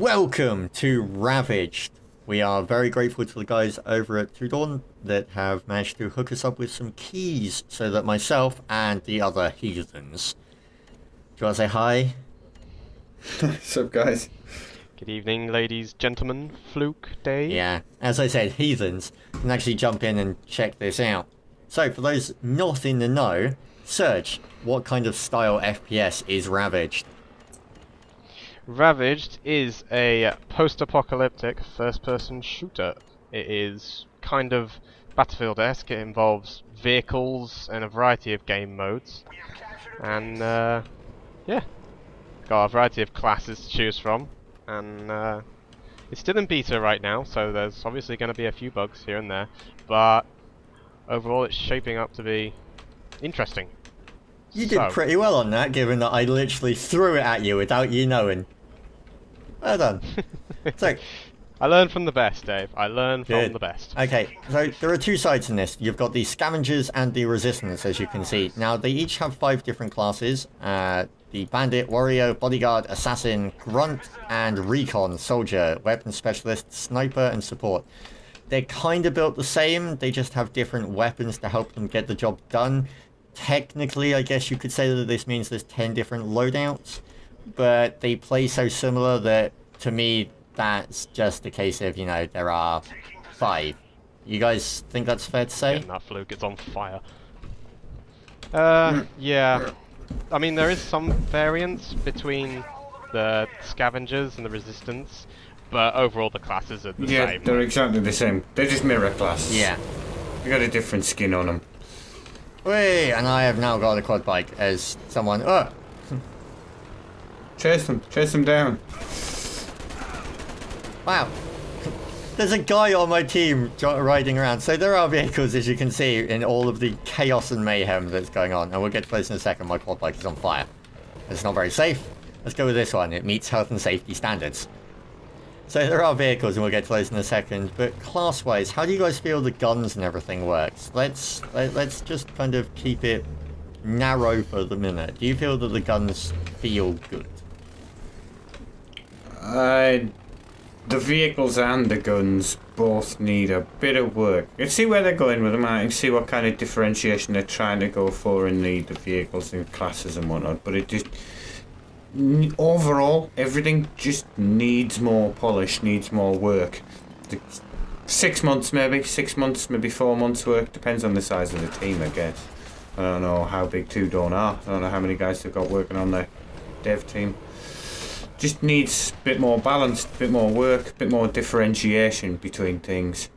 welcome to Ravaged. We are very grateful to the guys over at Tudorn that have managed to hook us up with some keys so that myself and the other heathens. Do you want to say hi? What's up, guys? Good evening, ladies, gentlemen, Fluke, Dave. Yeah, as I said, heathens can actually jump in and check this out. So, for those not in the know, Surge, what kind of style FPS is Ravaged? Ravaged is a post-apocalyptic first-person shooter. It is kind of Battlefield-esque. It involves vehicles and a variety of game modes. And, yeah, got a variety of classes to choose from. And it's still in beta right now, so there's obviously going to be a few bugs here and there. But overall, it's shaping up to be interesting. You did pretty well on that, given that I literally threw it at you without you knowing. Well done. So, I learned from the best, Dave. I learned from the best. Okay, so there are two sides in this. You've got the scavengers and the resistance, as you can see. Now, they each have 5 different classes. The bandit, warrior, bodyguard, assassin, grunt, and recon, soldier, weapons specialist, sniper, and support. They're kind of built the same. They just have different weapons to help them get the job done. Technically, I guess you could say that this means there's 10 different loadouts, but they play so similar that, to me, that's just a case of, you know, there are 5. You guys think that's fair to say? Getting that Fluke, it's on fire. Yeah. I mean, there is some variance between the scavengers and the resistance, but overall the classes are the same. Yeah, they're exactly the same. They're just mirror classes. Yeah. They got a different skin on them. Wait, and I have now got a quad bike as someone... Oh! Chase them down. Wow. There's a guy on my team riding around. So there are vehicles, as you can see, in all of the chaos and mayhem that's going on. And we'll get to this in a second. My quad bike is on fire. It's not very safe. Let's go with this one. It meets health and safety standards. So there are vehicles, and we'll get to those in a second. But class-wise, how do you guys feel the guns and everything works? Let's just kind of keep it narrow for the minute. Do you feel that the guns feel good? The vehicles and the guns both need a bit of work. You can see where they're going with them. I can see what kind of differentiation they're trying to go for in the vehicles and classes and whatnot. But it just... overall, everything just needs more polish, needs more work. 6 months maybe, 6 months, maybe 4 months work, depends on the size of the team, I guess. I don't know how big Tudorn are, I don't know how many guys they've got working on their dev team. Just needs a bit more balance, a bit more work, a bit more differentiation between things.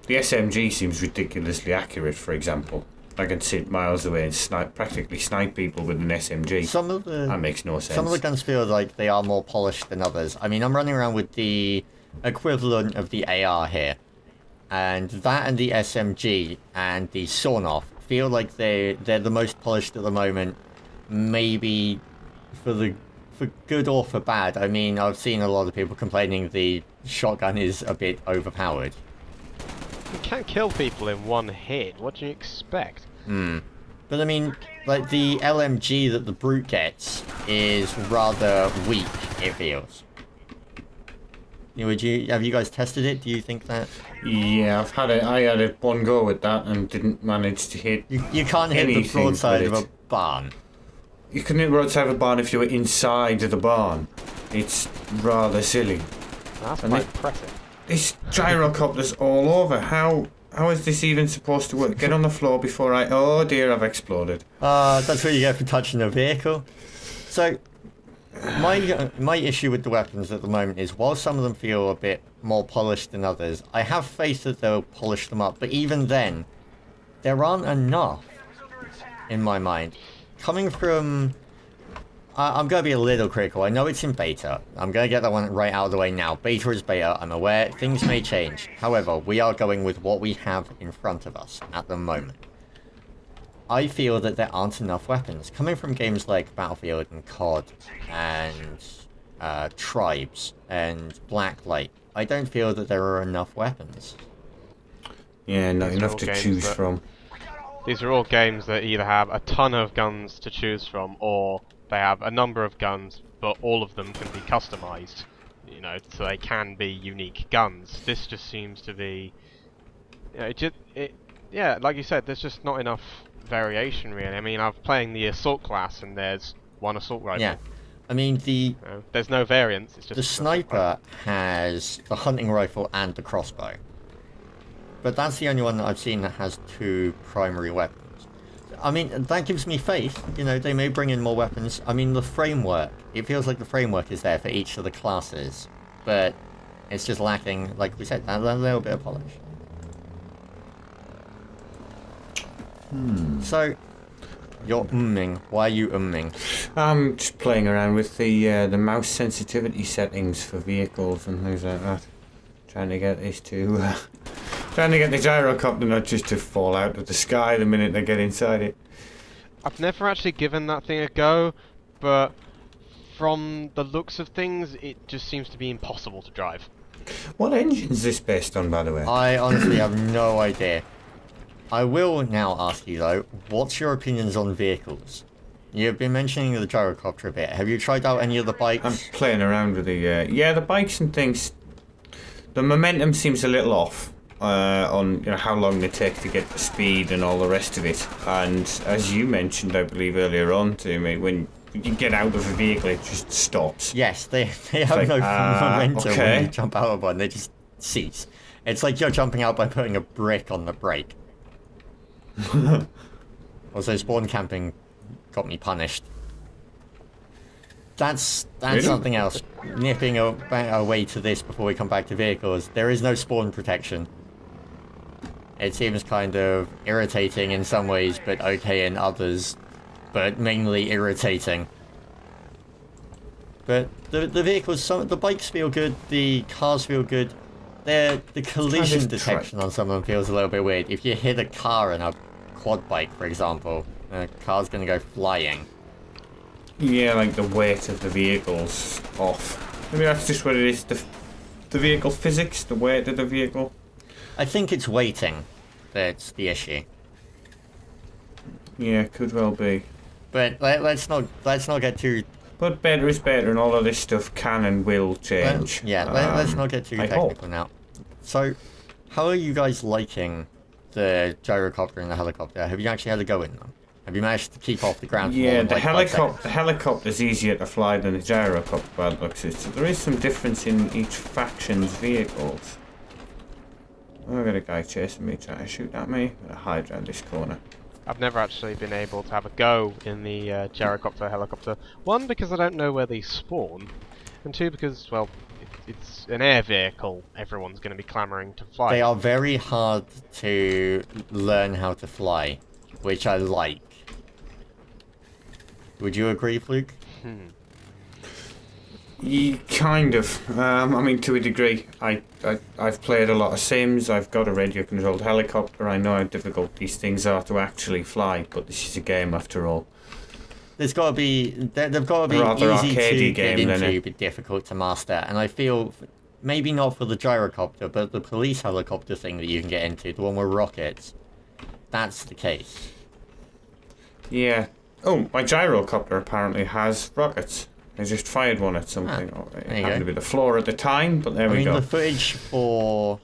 The SMG seems ridiculously accurate, for example. I can sit miles away and practically snipe people with an SMG. That makes no sense. Some of the guns feel like they are more polished than others. I mean, I'm running around with the equivalent of the AR here. And that and the SMG and the sawn-off feel like they're the most polished at the moment. Maybe for good or for bad. I mean, I've seen a lot of people complaining the shotgun is a bit overpowered. You can't kill people in one hit. What do you expect? But I mean, like the LMG that the brute gets is rather weak. It feels. Have you guys tested it? Do you think that? Yeah, I had a one go with that and didn't manage to hit. You can't hit the broadside of a barn. You can hit the broadside of a barn if you were inside of the barn. It's rather silly. That's quite impressive. This gyrocopter's all over. How is this even supposed to work? Get on the floor before I... Oh dear, I've exploded. That's what you get for touching a vehicle. So, my issue with the weapons at the moment is, while some of them feel a bit more polished than others, I have faith that they'll polish them up. But even then, there aren't enough, in my mind. Coming from... I'm going to be a little critical. I know it's in beta. I'm going to get that one right out of the way now. Beta is beta. I'm aware things may change. However, we are going with what we have in front of us at the moment. I feel that there aren't enough weapons. Coming from games like Battlefield and COD and Tribes and Blacklight, I don't feel that there are enough weapons. Yeah, not enough to choose from. These are all games that either have a ton of guns to choose from, or they have a number of guns, but all of them can be customized. you know, so they can be unique guns. This just seems to be, you know, yeah, like you said, there's just not enough variation really. I mean, I'm playing the assault class, and there's one assault rifle. Yeah, I mean there's no variance. It's just the sniper has the hunting rifle and the crossbow, but that's the only one that I've seen that has 2 primary weapons. I mean, that gives me faith. You know, they may bring in more weapons. I mean, the framework, it feels like the framework is there for each of the classes, but it's just lacking, like we said, a little bit of polish. So, you're umming. Why are you umming? I'm just playing around with the mouse sensitivity settings for vehicles and things like that. Trying to get this to... trying to get the gyrocopter not just to fall out of the sky the minute they get inside it. I've never actually given that thing a go, but from the looks of things, it just seems to be impossible to drive. What engine is this based on, by the way? I honestly have no idea. I will now ask you, though, what's your opinions on vehicles? You've been mentioning the gyrocopter a bit. Have you tried out any of the bikes? I'm playing around with the... yeah, the bikes and things. The momentum seems a little off. On how long they take to get the speed and all the rest of it, and as you mentioned, I believe earlier on to me, when you get out of a vehicle, it just stops. Yes, they have like, no momentum when you jump out of one. They just cease. It's like you're jumping out by putting a brick on the brake. Also, spawn camping got me punished. That's really? Something else. Nipping away to this before we come back to vehicles. There is no spawn protection. It seems kind of irritating in some ways, but okay in others. But mainly irritating. But the vehicles, the bikes feel good, the cars feel good. The collision detection on some of them feels a little bit weird. If you hit a car in a quad bike, for example, the car's going to go flying. Yeah, like the weight of the vehicle's off. Maybe that's just what it is. The vehicle physics, the weight of the vehicle. I think it's weighting that's the issue. Yeah, could well be. But let's not get too. But better is better, and all of this stuff can and will change. Let's not get too technical now. So, how are you guys liking the gyrocopter and the helicopter? Have you actually had a go in them? Have you managed to keep off the ground? Yeah, the helicopter's easier to fly than the gyrocopter, by the looks of it. So there is some difference in each faction's vehicles. Oh, I got a guy chasing me, trying to shoot at me. I'm gonna hide around this corner. I've never actually been able to have a go in the gyrocopter helicopter. 1, because I don't know where they spawn, and 2, because, well, it's an air vehicle. Everyone's going to be clamouring to fly. They are very hard to learn how to fly, which I like. Would you agree, Fluke? Kind of. I mean, to a degree. I've played a lot of Sims. I've got a radio-controlled helicopter. I know how difficult these things are to actually fly, but this is a game after all. They've got to be easy to get into, but difficult to master. And I feel, maybe not for the gyrocopter, but the police helicopter thing that you can get into, the one with rockets, that's the case. Yeah. Oh, my gyrocopter apparently has rockets. I just fired one at something. It happened to be the floor at the time, but there we go. The footage for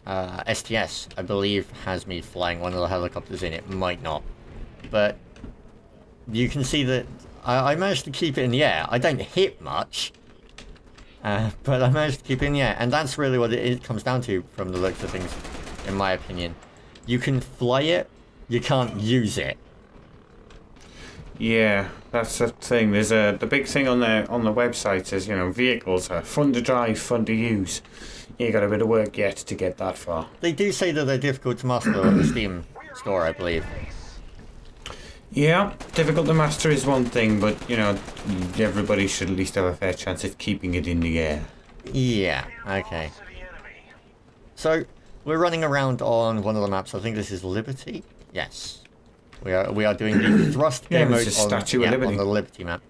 STS, I believe, has me flying one of the helicopters in. It might not. But you can see that I managed to keep it in the air. I don't hit much, but I managed to keep it in the air. And that's really what it comes down to from the looks of things, in my opinion. You can fly it, you can't use it. Yeah, that's the thing. There's the big thing on the website says, vehicles are fun to drive, fun to use. You got a bit of work yet to get that far. They do say that they're difficult to master on the Steam store, I believe. Yeah, difficult to master is one thing, but everybody should at least have a fair chance at keeping it in the air. Yeah, okay. So we're running around on one of the maps. I think this is Liberty. Yes. We are doing the thrust game mode on the Liberty map.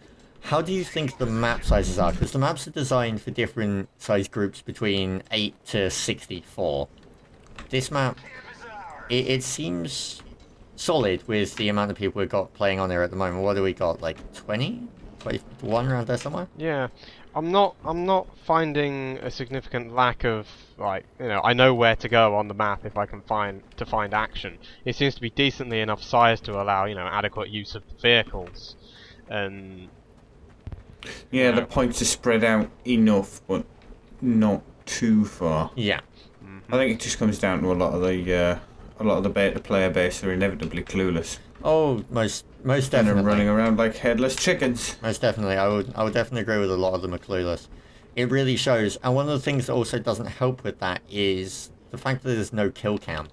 How do you think the map sizes are? Because the maps are designed for different size groups between 8 to 64. This map, it seems solid with the amount of people we've got playing on there at the moment. What do we got, like 20? 21 around there somewhere? Yeah. I'm not finding a significant lack of, like, I know where to go on the map if I can find action. It seems to be decently enough size to allow, adequate use of the vehicles. And yeah, the points are spread out enough, but not too far. Yeah. I think it just comes down to a lot of the beta player base are inevitably clueless. Oh, most definitely. And they're running around like headless chickens. Most definitely. I would definitely agree with a lot of them are clueless. It really shows. And one of the things that also doesn't help with that is the fact that there's no kill cam.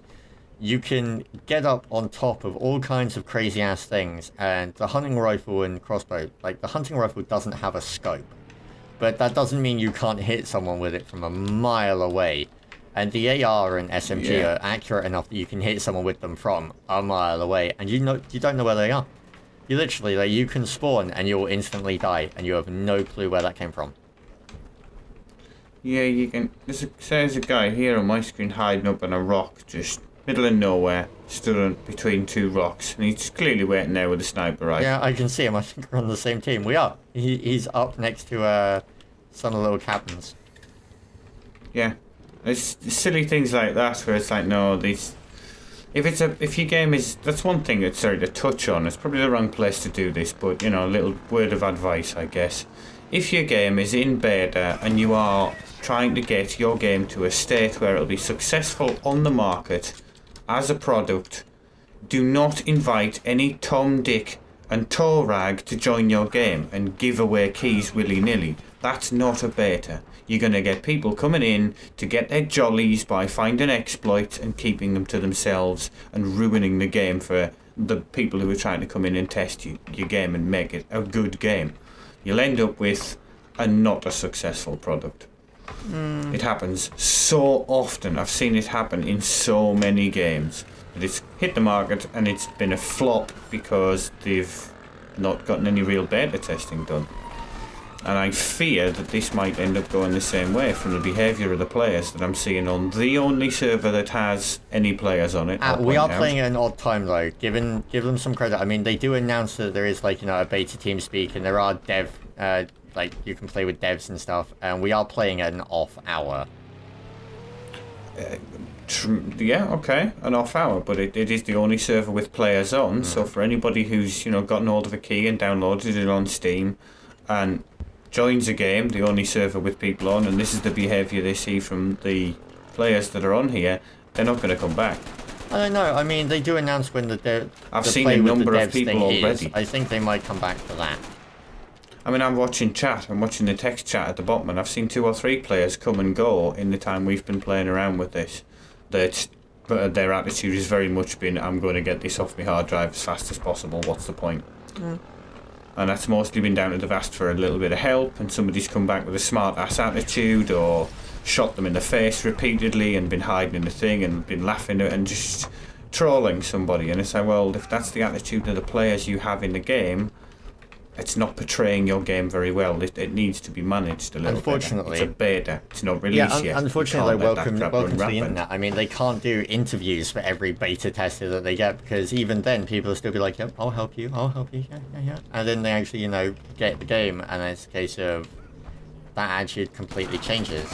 You can get up on top of all kinds of crazy ass things, and the hunting rifle and crossbow, like the hunting rifle doesn't have a scope. But that doesn't mean you can't hit someone with it from a mile away. And the AR and SMG are accurate enough that you can hit someone with them from a mile away, and you don't know where they are. You literally, like, you can spawn and you'll instantly die, and you have no clue where that came from. Yeah, you can. There's a guy here on my screen hiding up on a rock, just middle of nowhere, stood between two rocks, and he's clearly waiting there with a sniper rifle. Yeah, I can see him. I think we're on the same team. We are. He's up next to some of the little cabins. Yeah. It's silly things like that where it's like, no, these. If your game is, that's one thing it's sorry to touch on. It's probably the wrong place to do this, but a little word of advice, I guess. If your game is in beta and you are trying to get your game to a state where it'll be successful on the market as a product, do not invite any Tom, Dick, and toe rag to join your game and give away keys willy-nilly. That's not a beta. You're going to get people coming in to get their jollies by finding exploits and keeping them to themselves and ruining the game for the people who are trying to come in and test your game and make it a good game. You'll end up with not a successful product. It happens so often. I've seen it happen in so many games. That it's hit the market and it's been a flop because they've not gotten any real beta testing done. And I fear that this might end up going the same way from the behaviour of the players that I'm seeing on the only server that has any players on it. We are playing at an odd time though. Give them some credit. I mean, they do announce that there is a beta team speak, and there are you can play with devs and stuff. And we are playing at an off hour. Yeah, okay, an off hour, but it is the only server with players on. So for anybody who's gotten hold of a key and downloaded it on Steam, and joins a game, the only server with people on, and this is the behaviour they see from the players that are on here, they're not going to come back. I don't know. I mean, they do announce when I've seen a number of people already. I think they might come back for that. I mean, I'm watching chat. I'm watching the text chat at the bottom, and I've seen 2 or 3 players come and go in the time we've been playing around with this. But their attitude has very much been, I'm going to get this off my hard drive as fast as possible. What's the point? And that's mostly been down to they've asked for a little bit of help, and somebody's come back with a smart ass attitude, or shot them in the face repeatedly and been hiding in the thing and been laughing and just trolling somebody. And it's like, well, if that's the attitude of the players you have in the game, it's not portraying your game very well. It needs to be managed a little bit. Unfortunately, it's a beta. It's not released yet. Unfortunately, welcome to the internet. I mean, they can't do interviews for every beta tester that they get, because even then, people will still be like, "Yep, I'll help you. Yeah." And then they actually, get the game, and it's a case of that attitude completely changes.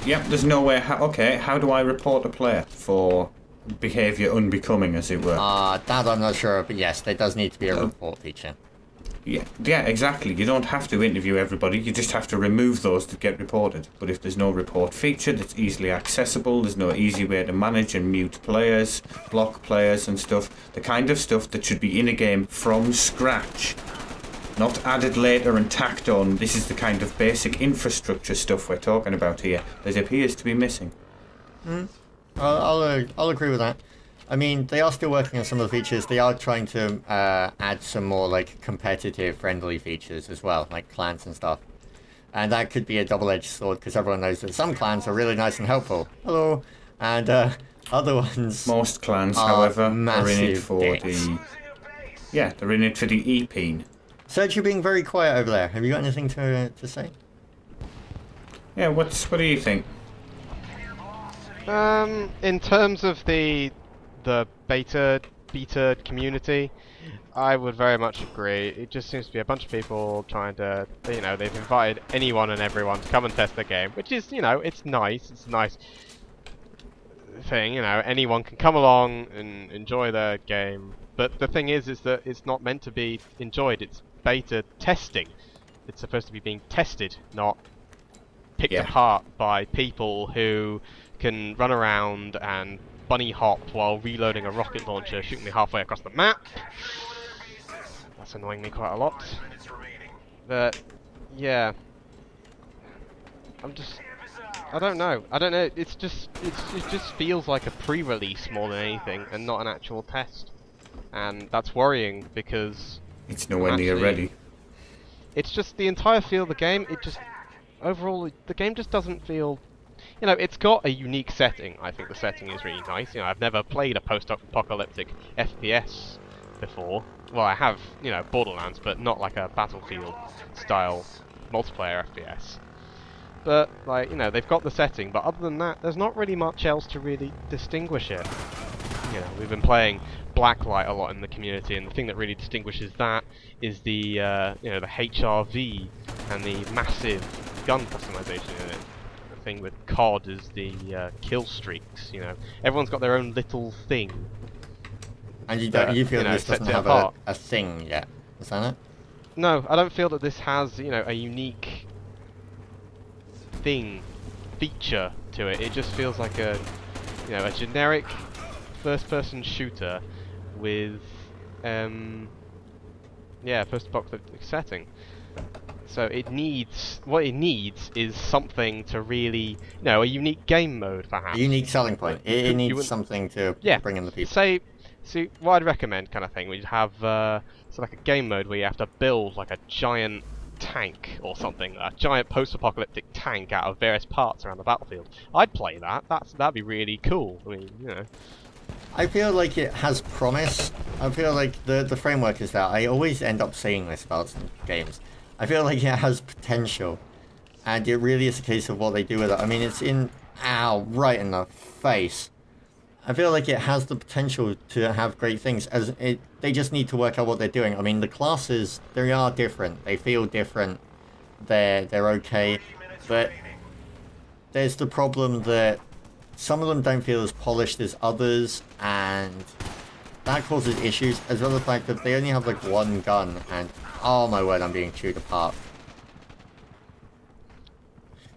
Yep. There's no way. How do I report a player for behaviour unbecoming, as it were? That I'm not sure, but yes, there does need to be a report feature. Yeah, exactly. You don't have to interview everybody, you just have to remove those that get reported. But if there's no report feature that's easily accessible, there's no easy way to manage and mute players, block players and stuff, the kind of stuff that should be in a game from scratch, not added later and tacked on. This is the kind of basic infrastructure stuff we're talking about here that appears to be missing. I'll agree with that. I mean, they are still working on some of the features. They are trying to add some more competitive friendly features as well, like clans and stuff. And that could be a double-edged sword, because everyone knows that some clans are really nice and helpful. Hello. And other ones. Most clans, however, are in it for dicks. they're in it for the EP. Surge, you're being very quiet over there. Have you got anything to say? Yeah, what do you think? In terms of the beta beta community, I would very much agree. It just seems to be a bunch of people trying to, you know, they've invited anyone and everyone to come and test the game, which is, you know, it's nice. It's a nice thing, you know, anyone can come along and enjoy the game. But the thing is that it's not meant to be enjoyed. It's beta testing. It's supposed to be being tested, not picked apart by people who can run around and bunny hop while reloading a rocket launcher, shooting me halfway across the map. That's annoying me quite a lot. But yeah, I don't know. It just feels like a pre-release more than anything, and not an actual test. And that's worrying because it's nowhere near ready. It's just the entire feel of the game. Overall, the game just doesn't feel. You know, it's got a unique setting. I think the setting is really nice. You know, I've never played a post-apocalyptic FPS before. Well, I have, you know, Borderlands, but not like a Battlefield-style multiplayer FPS. But, like, you know, they've got the setting, but other than that, there's not really much else to really distinguish it. You know, we've been playing Blacklight a lot in the community, and the thing that really distinguishes that is the, you know, the HRV and the massive gun customization in it. The thing with COD is the kill streaks. You know, everyone's got their own little thing. And you feel this doesn't have a thing yet, is that it? No, I don't feel that this has, you know, a unique feature to it. It just feels like a, you know, a generic first-person shooter with, yeah, post-apocalyptic setting. So what it needs is something to really, you know, a unique game mode perhaps. A unique selling point. It needs something to bring in the people. See, what I'd recommend kind of thing, we'd have like a game mode where you have to build like a giant tank or something, a giant post-apocalyptic tank out of various parts around the battlefield. I'd play that. That'd be really cool. I mean, you know. I feel like it has promise. I feel like the framework is that. I always end up saying this about some games. I feel like it has potential, and it really is a case of what they do with it. I mean, it's right in the face. I feel like it has the potential to have great things. They just need to work out what they're doing. I mean, the classes, they are different. They feel different. They're okay, but there's the problem that some of them don't feel as polished as others, and that causes issues, as well as the fact that they only have like one gun, and oh my word, I'm being chewed apart.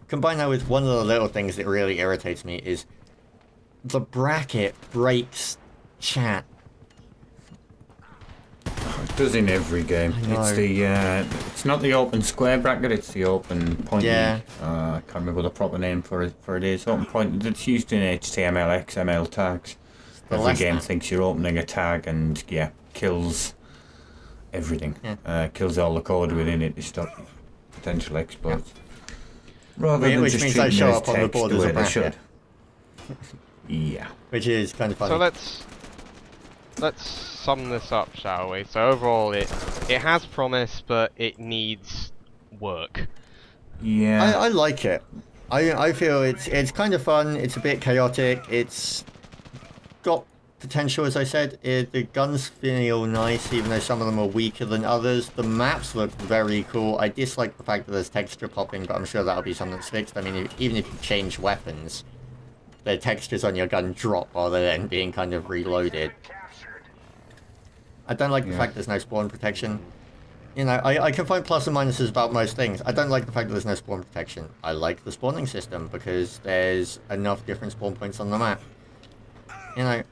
Combine that with one of the little things that really irritates me is the bracket breaks chat. It does in every game. It's the it's not the open square bracket, it's the open pointy. Yeah. I can't remember what the proper name for it is. Open point. It's used in HTML, XML tags. Every game thinks you're opening a tag and kills everything. Yeah. Kills all the code within it to stop potential exploits. Yeah. Rather than just treating it as text the way they should. Yeah. Which is kind of funny. So let's sum this up, shall we? So overall, it has promise, but it needs work. Yeah. I like it. I feel it's kind of fun. It's a bit chaotic. It's got potential, as I said. The guns feel nice, even though some of them are weaker than others. The maps look very cool. I dislike the fact that there's texture popping, but I'm sure that'll be something that's fixed. I mean, even if you change weapons, the textures on your gun drop while they're then being kind of reloaded. I don't like the fact there's no spawn protection. You know, I can find plus and minuses about most things. I don't like the fact that there's no spawn protection. I like the spawning system because there's enough different spawn points on the map. You know,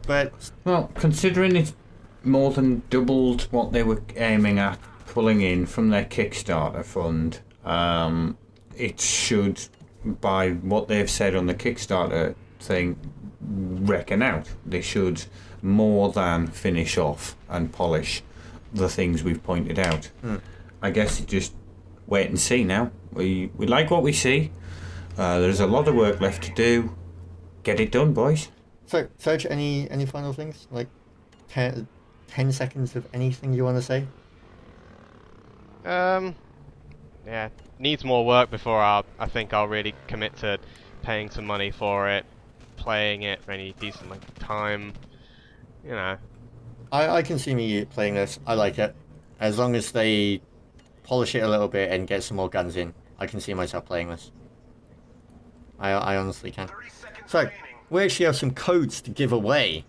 but... Well, considering it's more than doubled what they were aiming at pulling in from their Kickstarter fund, it should, by what they've said on the Kickstarter thing, reckon out. They should more than finish off and polish the things we've pointed out. I guess just wait and see now. We like what we see. There's a lot of work left to do. Get it done, boys. So, Surge, any final things? Like 10 seconds of anything you want to say? Yeah, needs more work before I think I'll really commit to paying some money for it, playing it for any decent length of time. you know. I can see me playing this. I like it. As long as they polish it a little bit and get some more guns in, I can see myself playing this. I honestly can. So, we actually have some codes to give away.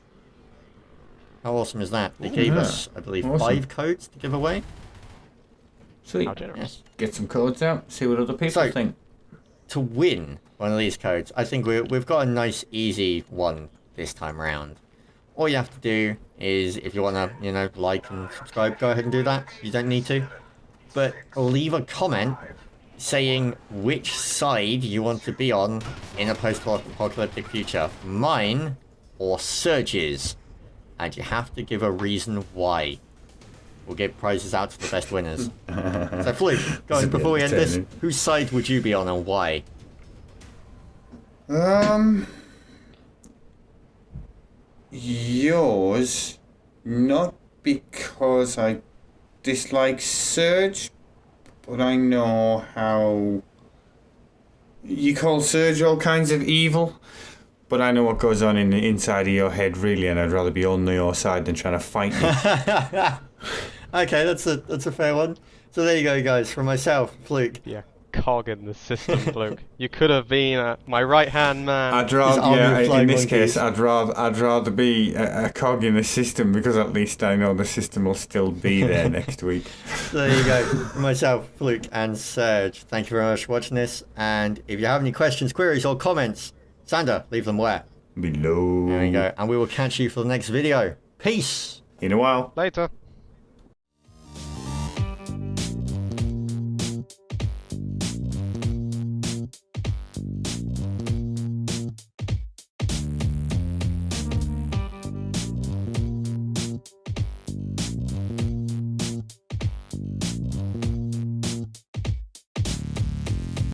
How awesome is that? They gave us, I believe, 5 codes to give away. Sweet. How generous. Yes. Get some codes out, see what other people think. To win one of these codes, I think we've got a nice, easy one this time around. All you have to do is, if you want to, you know, like and subscribe, go ahead and do that. You don't need to. But leave a comment saying which side you want to be on in a post-apocalyptic future. Mine or Surge's. And you have to give a reason why. We'll give prizes out to the best winners. So Fluke, go on, before we end this, whose side would you be on and why? Yours, not because I dislike Surge, but I know how you call Surge all kinds of evil, but I know what goes on in the inside of your head, really, and I'd rather be on your side than trying to fight you. Okay, that's a fair one. So there you go, guys. From myself, Fluke. Yeah, cog in the system, Fluke. You could have been my right-hand man. I'd rather, in this monkeys. case, I'd rather be a cog in the system, because at least I know the system will still be there next week. So there you go. From myself, Fluke and Surge. Thank you very much for watching this. And if you have any questions, queries, or comments, Sander, leave them where? Below. There you go. And we will catch you for the next video. Peace. In a while. Later.